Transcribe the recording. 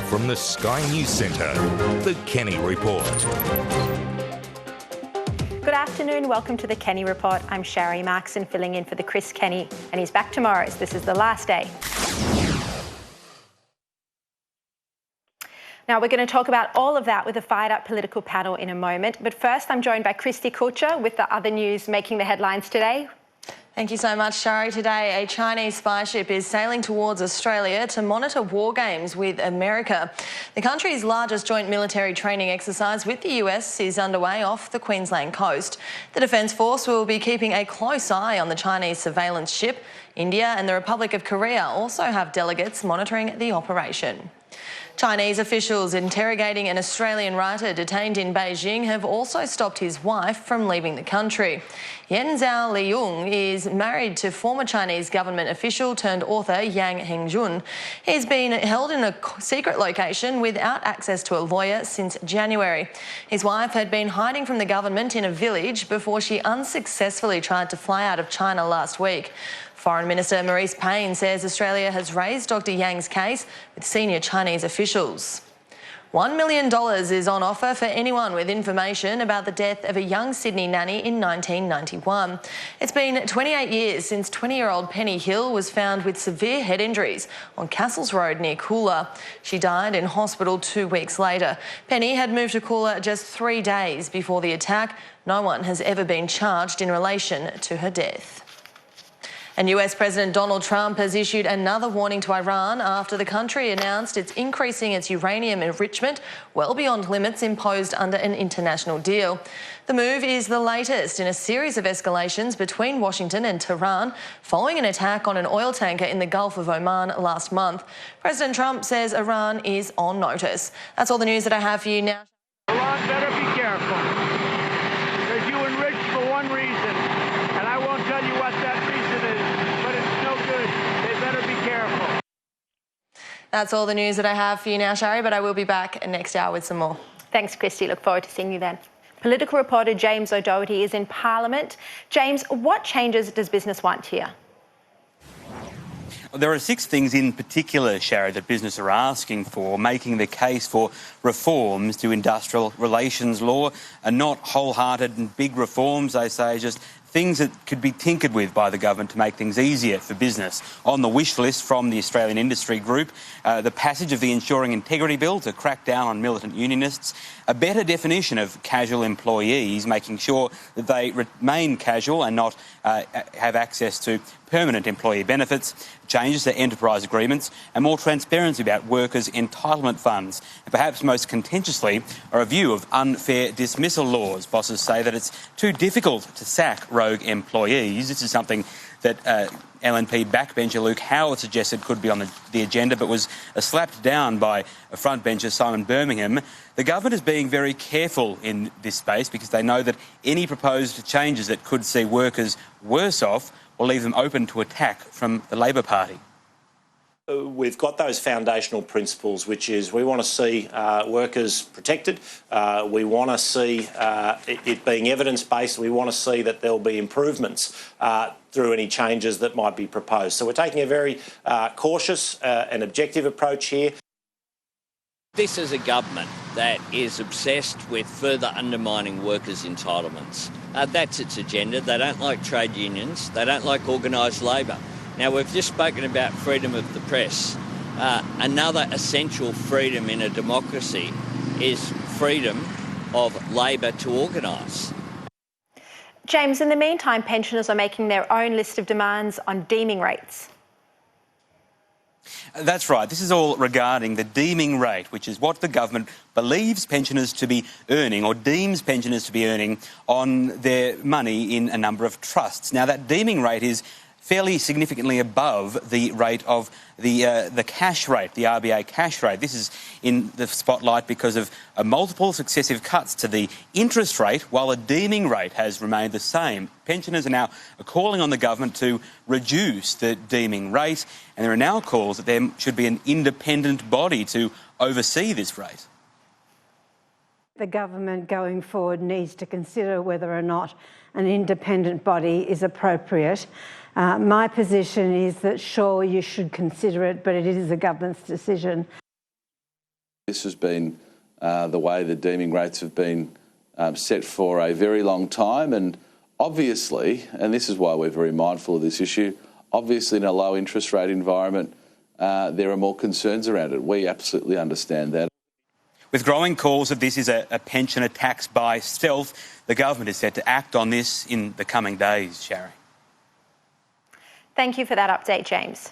From the Sky News Centre, the Kenny Report. Good afternoon, welcome to the Kenny Report. I'm Shari Markson filling in for the Chris Kenny, and he's back tomorrow as this is the last day. Now, we're going to talk about all of that with a fired-up political panel in a moment. But first, I'm joined by Christy Kutcher with the other news making the headlines today. Thank you so much, Shari. Today, a Chinese spy ship is sailing towards Australia to monitor war games with America. The country's largest joint military training exercise with the US is underway off the Queensland coast. The Defence Force will be keeping a close eye on the Chinese surveillance ship. India and the Republic of Korea also have delegates monitoring the operation. Chinese officials interrogating an Australian writer detained in Beijing have also stopped his wife from leaving the country. Yan Zhao Liyong is married to former Chinese government official turned author Yang Hengjun. He's been held in a secret location without access to a lawyer since January. His wife had been hiding from the government in a village before she unsuccessfully tried to fly out of China last week. Foreign Minister Maurice Payne says Australia has raised Dr Yang's case with senior Chinese officials. $1 million is on offer for anyone with information about the death of a young Sydney nanny in 1991. It's been 28 years since 20-year-old Penny Hill was found with severe head injuries on Castles Road near Coolah. She died in hospital 2 weeks later. Penny had moved to Coolah just 3 days before the attack. No one has ever been charged in relation to her death. And US President Donald Trump has issued another warning to Iran after the country announced it's increasing its uranium enrichment well beyond limits imposed under an international deal. The move is the latest in a series of escalations between Washington and Tehran following an attack on an oil tanker in the Gulf of Oman last month. President Trump says Iran is on notice. That's all the news that I have for you now. Iran better be careful, because you enriched for one reason, and I won't tell you what that reason is, but it's no good. They better be careful. That's all the news that I have for you now, Shari, but I will be back next hour with some more. Thanks, Christy. Look forward to seeing you then. Political reporter James O'Doherty is in Parliament. James, what changes does business want here? There are 6 things in particular, Shari, that business are asking for, making the case for reforms to industrial relations law, and not wholehearted and big reforms, they say, just things that could be tinkered with by the government to make things easier for business. On the wish list from the Australian Industry Group, the passage of the Ensuring Integrity Bill to crack down on militant unionists, a better definition of casual employees, making sure that they remain casual and not have access to permanent employee benefits, changes to enterprise agreements, and more transparency about workers' entitlement funds. And perhaps most contentiously, a review of unfair dismissal laws. Bosses say that it's too difficult to sack rogue employees. This is something that LNP backbencher Luke Howard suggested could be on the agenda, but was slapped down by a frontbencher Simon Birmingham. The government is being very careful in this space because they know that any proposed changes that could see workers worse off will leave them open to attack from the Labor Party. We've got those foundational principles, which is we want to see workers protected. We want to see it being evidence-based. We want to see that there'll be improvements through any changes that might be proposed. So we're taking a very cautious and objective approach here. This is a government that is obsessed with further undermining workers' entitlements. That's its agenda. They don't like trade unions. They don't like organised labour. Now, we've just spoken about freedom of the press. Another essential freedom in a democracy is freedom of labour to organise. James, in the meantime, pensioners are making their own list of demands on deeming rates. That's right. This is all regarding the deeming rate, which is what the government believes pensioners to be earning or deems pensioners to be earning on their money in a number of trusts. Now, that deeming rate is fairly significantly above the rate of the cash rate, the RBA cash rate. This is in the spotlight because of multiple successive cuts to the interest rate, while the deeming rate has remained the same. Pensioners are now calling on the government to reduce the deeming rate, and there are now calls that there should be an independent body to oversee this rate. The government going forward needs to consider whether or not an independent body is appropriate. My position is that, sure, you should consider it, but it is the government's decision. This has been the way the deeming rates have been set for a very long time, and obviously, and this is why we're very mindful of this issue, obviously in a low interest rate environment, there are more concerns around it. We absolutely understand that. With growing calls that this is a pensioner tax by stealth, the government is set to act on this in the coming days, Shari. Thank you for that update, James.